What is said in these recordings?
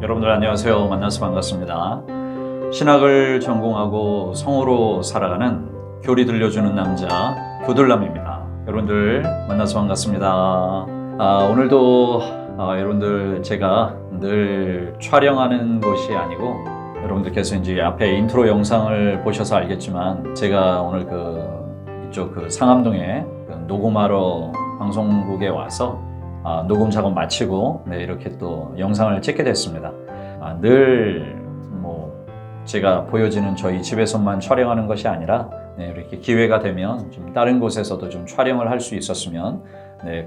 여러분들 안녕하세요. 만나서 반갑습니다. 신학을 전공하고 성으로 살아가는 교리 들려주는 남자 교들남입니다. 여러분들 만나서 반갑습니다. 오늘도 여러분들 제가 늘 촬영하는 것이 아니고 여러분들께서 이제 앞에 인트로 영상을 보셔서 알겠지만 제가 오늘 이쪽 상암동에 녹음하러 방송국에 와서 녹음 작업 마치고 이렇게 또 영상을 찍게 됐습니다. 늘 제가 보여지는 저희 집에서만 촬영하는 것이 아니라 이렇게 기회가 되면 좀 다른 곳에서도 좀 촬영을 할 수 있었으면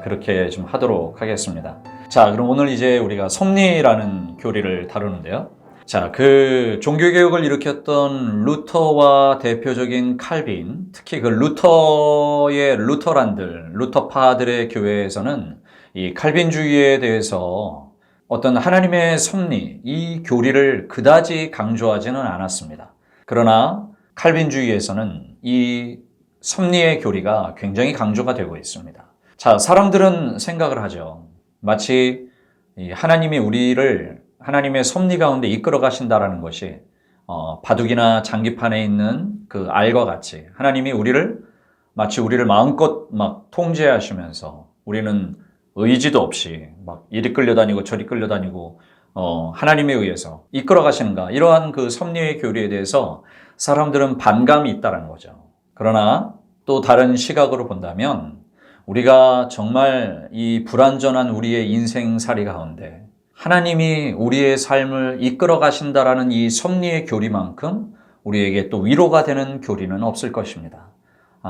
그렇게 좀 하도록 하겠습니다. 자, 그럼 오늘 이제 우리가 섭리라는 교리를 다루는데요. 자, 종교개혁을 일으켰던 루터와 대표적인 칼빈, 특히 루터의 루터파들의 교회에서는 이 칼빈주의에 대해서 어떤 하나님의 섭리, 이 교리를 그다지 강조하지는 않았습니다. 그러나 칼빈주의에서는 이 섭리의 교리가 굉장히 강조가 되고 있습니다. 자, 사람들은 생각을 하죠. 마치 하나님이 우리를 하나님의 섭리 가운데 이끌어 가신다라는 것이 바둑이나 장기판에 있는 그 알과 같이 하나님이 마치 우리를 마음껏 막 통제하시면서 우리는 의지도 없이 막 이리 끌려다니고 저리 끌려다니고 하나님에 의해서 이끌어 가시는가, 이러한 그 섭리의 교리에 대해서 사람들은 반감이 있다는 거죠. 그러나 또 다른 시각으로 본다면 우리가 정말 이 불완전한 우리의 인생살이 가운데 하나님이 우리의 삶을 이끌어 가신다라는 이 섭리의 교리만큼 우리에게 또 위로가 되는 교리는 없을 것입니다.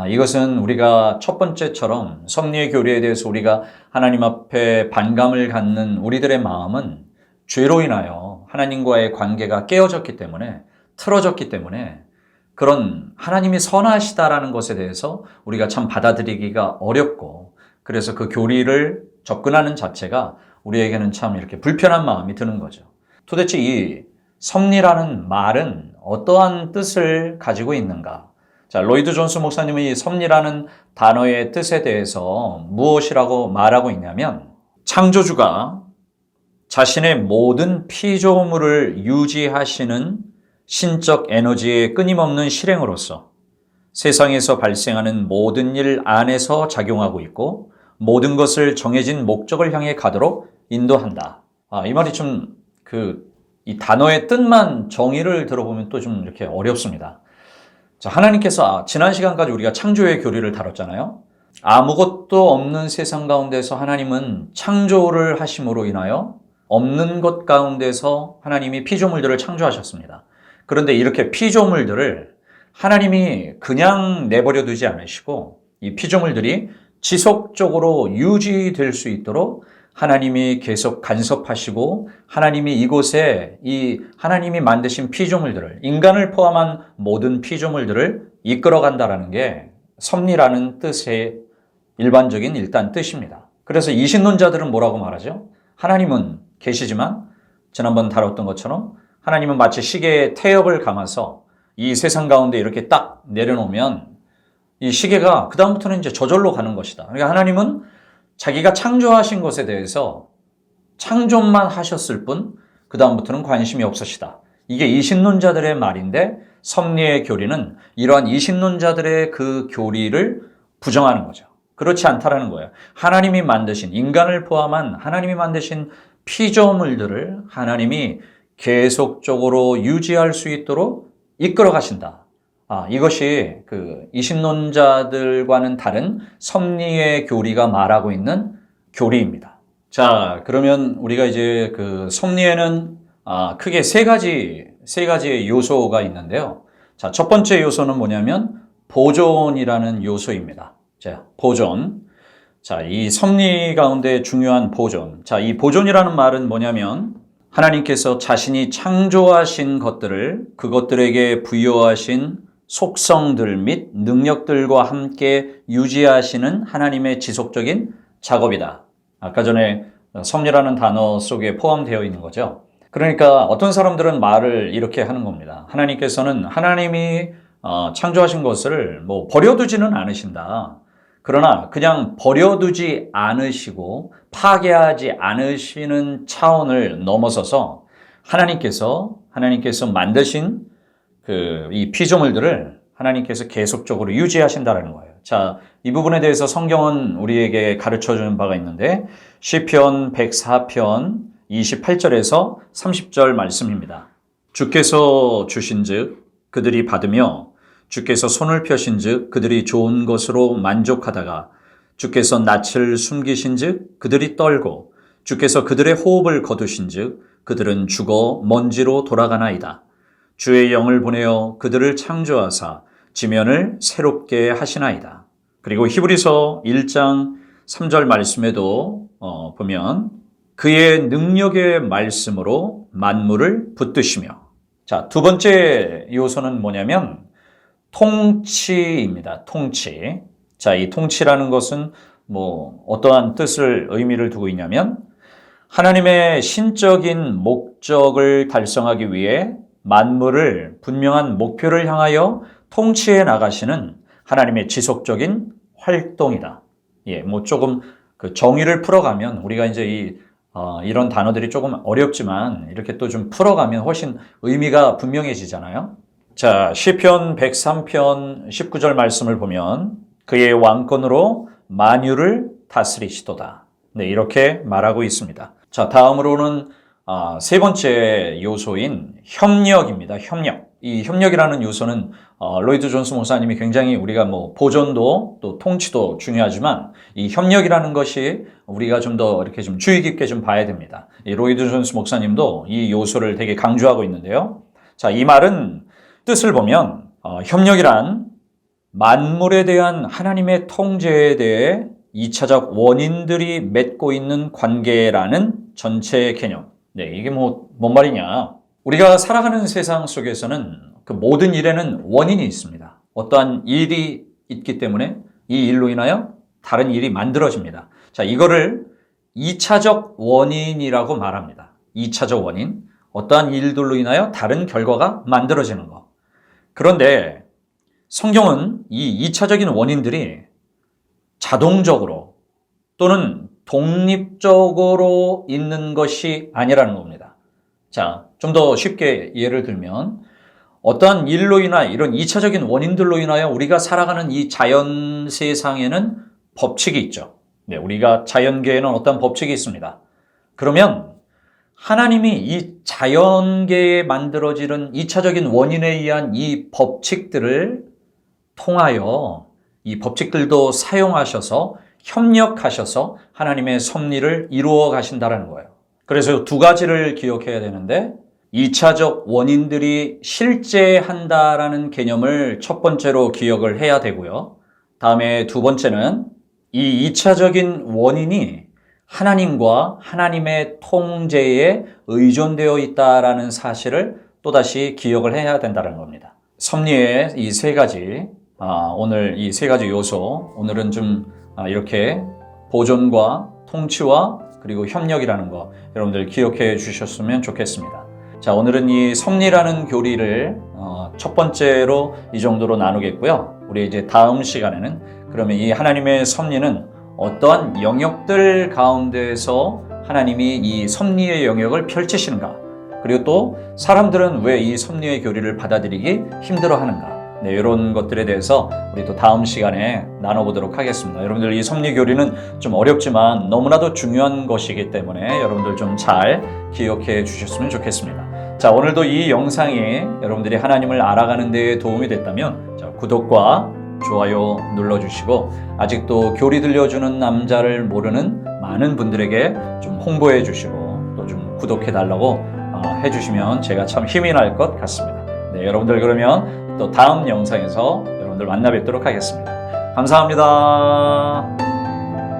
이것은 우리가 첫 번째처럼 섭리의 교리에 대해서 우리가 하나님 앞에 반감을 갖는 우리들의 마음은 죄로 인하여 하나님과의 관계가 깨어졌기 때문에, 틀어졌기 때문에 그런 하나님이 선하시다라는 것에 대해서 우리가 참 받아들이기가 어렵고, 그래서 그 교리를 접근하는 자체가 우리에게는 참 이렇게 불편한 마음이 드는 거죠. 도대체 이 섭리라는 말은 어떠한 뜻을 가지고 있는가? 자, 로이드 존스 목사님은 이 섭리라는 단어의 뜻에 대해서 무엇이라고 말하고 있냐면, 창조주가 자신의 모든 피조물을 유지하시는 신적 에너지의 끊임없는 실행으로서 세상에서 발생하는 모든 일 안에서 작용하고 있고 모든 것을 정해진 목적을 향해 가도록 인도한다. 이 말이 좀 이 단어의 뜻만 정의를 들어보면 또 좀 이렇게 어렵습니다. 자, 하나님께서 지난 시간까지 우리가 창조의 교리를 다뤘잖아요. 아무것도 없는 세상 가운데서 하나님은 창조를 하심으로 인하여 없는 것 가운데서 하나님이 피조물들을 창조하셨습니다. 그런데 이렇게 피조물들을 하나님이 그냥 내버려 두지 않으시고 이 피조물들이 지속적으로 유지될 수 있도록 하나님이 계속 간섭하시고 하나님이 이곳에 이 하나님이 만드신 피조물들을, 인간을 포함한 모든 피조물들을 이끌어 간다라는 게 섭리라는 뜻의 일반적인 일단 뜻입니다. 그래서 이신론자들은 뭐라고 말하죠? 하나님은 계시지만 지난번 다뤘던 것처럼 하나님은 마치 시계에 태엽을 감아서 이 세상 가운데 이렇게 딱 내려놓으면 이 시계가 그다음부터는 이제 저절로 가는 것이다. 그러니까 하나님은 자기가 창조하신 것에 대해서 창조만 하셨을 뿐 그다음부터는 관심이 없으시다. 이게 이신론자들의 말인데 섭리의 교리는 이러한 이신론자들의 그 교리를 부정하는 거죠. 그렇지 않다라는 거예요. 하나님이 만드신, 인간을 포함한 하나님이 만드신 피조물들을 하나님이 계속적으로 유지할 수 있도록 이끌어 가신다. 이것이 이신론자들과는 다른 섭리의 교리가 말하고 있는 교리입니다. 자, 그러면 우리가 이제 섭리에는 크게 세 가지의 요소가 있는데요. 자, 첫 번째 요소는 뭐냐면 보존이라는 요소입니다. 자, 보존. 자, 이 섭리 가운데 중요한 보존. 자, 이 보존이라는 말은 뭐냐면 하나님께서 자신이 창조하신 그것들에게 부여하신 속성들 및 능력들과 함께 유지하시는 하나님의 지속적인 작업이다. 아까 전에 섭리라는 단어 속에 포함되어 있는 거죠. 그러니까 어떤 사람들은 말을 이렇게 하는 겁니다. 하나님께서는 하나님이 창조하신 것을 버려두지는 않으신다. 그러나 그냥 버려두지 않으시고 파괴하지 않으시는 차원을 넘어서서 하나님께서 만드신 이 피조물들을 하나님께서 계속적으로 유지하신다라는 거예요. 자, 이 부분에 대해서 성경은 우리에게 가르쳐 주는 바가 있는데 시편 104편 28절에서 30절 말씀입니다. 주께서 주신즉 그들이 받으며 주께서 손을 펴신즉 그들이 좋은 것으로 만족하다가 주께서 낯을 숨기신즉 그들이 떨고 주께서 그들의 호흡을 거두신즉 그들은 죽어 먼지로 돌아가나이다. 주의 영을 보내어 그들을 창조하사 지면을 새롭게 하시나이다. 그리고 히브리서 1장 3절 말씀에도 보면 그의 능력의 말씀으로 만물을 붙드시며. 자, 두 번째 요소는 뭐냐면 통치입니다. 통치. 자, 이 통치라는 것은 어떠한 뜻을 의미를 두고 있냐면 하나님의 신적인 목적을 달성하기 위해 만물을 분명한 목표를 향하여 통치해 나가시는 하나님의 지속적인 활동이다. 예, 조금 정의를 풀어가면 우리가 이제 이런 단어들이 조금 어렵지만 이렇게 또 좀 풀어가면 훨씬 의미가 분명해지잖아요. 자, 시편 103편 19절 말씀을 보면 그의 왕권으로 만유를 다스리시도다. 네, 이렇게 말하고 있습니다. 자, 다음으로는 세 번째 요소인 협력입니다. 협력. 이 협력이라는 요소는 로이드 존스 목사님이 굉장히 우리가 보존도 또 통치도 중요하지만 이 협력이라는 것이 우리가 좀 더 이렇게 좀 주의 깊게 좀 봐야 됩니다. 이 로이드 존스 목사님도 이 요소를 되게 강조하고 있는데요. 자, 이 말은 뜻을 보면 협력이란 만물에 대한 하나님의 통제에 대해 2차적 원인들이 맺고 있는 관계라는 전체 개념. 네, 이게 뭔 말이냐. 우리가 살아가는 세상 속에서는 그 모든 일에는 원인이 있습니다. 어떠한 일이 있기 때문에 이 일로 인하여 다른 일이 만들어집니다. 자, 이거를 2차적 원인이라고 말합니다. 2차적 원인. 어떠한 일들로 인하여 다른 결과가 만들어지는 것. 그런데 성경은 이 2차적인 원인들이 자동적으로 또는 독립적으로 있는 것이 아니라는 겁니다. 자, 좀 더 쉽게 예를 들면 어떠한 일로 인하여 이런 2차적인 원인들로 인하여 우리가 살아가는 이 자연 세상에는 법칙이 있죠. 네, 우리가 자연계에는 어떤 법칙이 있습니다. 그러면 하나님이 이 자연계에 만들어지는 2차적인 원인에 의한 이 법칙들을 통하여 이 법칙들도 사용하셔서 협력하셔서 하나님의 섭리를 이루어 가신다는 거예요. 그래서 두 가지를 기억해야 되는데 2차적 원인들이 실제한다라는 개념을 첫 번째로 기억을 해야 되고요. 다음에 두 번째는 이 2차적인 원인이 하나님과 하나님의 통제에 의존되어 있다라는 사실을 또다시 기억을 해야 된다는 겁니다. 섭리의 이 세 가지, 오늘 이 세 가지 요소, 오늘은 좀 이렇게 보존과 통치와 그리고 협력이라는 거 여러분들 기억해 주셨으면 좋겠습니다. 자, 오늘은 이 섭리라는 교리를 첫 번째로 이 정도로 나누겠고요. 우리 이제 다음 시간에는 그러면 이 하나님의 섭리는 어떠한 영역들 가운데에서 하나님이 이 섭리의 영역을 펼치시는가, 그리고 또 사람들은 왜 이 섭리의 교리를 받아들이기 힘들어하는가, 네, 이런 것들에 대해서 우리 또 다음 시간에 나눠보도록 하겠습니다. 여러분들 이 섭리 교리는 좀 어렵지만 너무나도 중요한 것이기 때문에 여러분들 좀 잘 기억해 주셨으면 좋겠습니다. 자, 오늘도 이 영상이 여러분들이 하나님을 알아가는 데 도움이 됐다면 구독과 좋아요 눌러주시고 아직도 교리 들려주는 남자를 모르는 많은 분들에게 좀 홍보해 주시고 또 좀 구독해 달라고 해주시면 제가 참 힘이 날 것 같습니다. 네, 여러분들 그러면 또 다음 영상에서 여러분들 만나 뵙도록 하겠습니다. 감사합니다.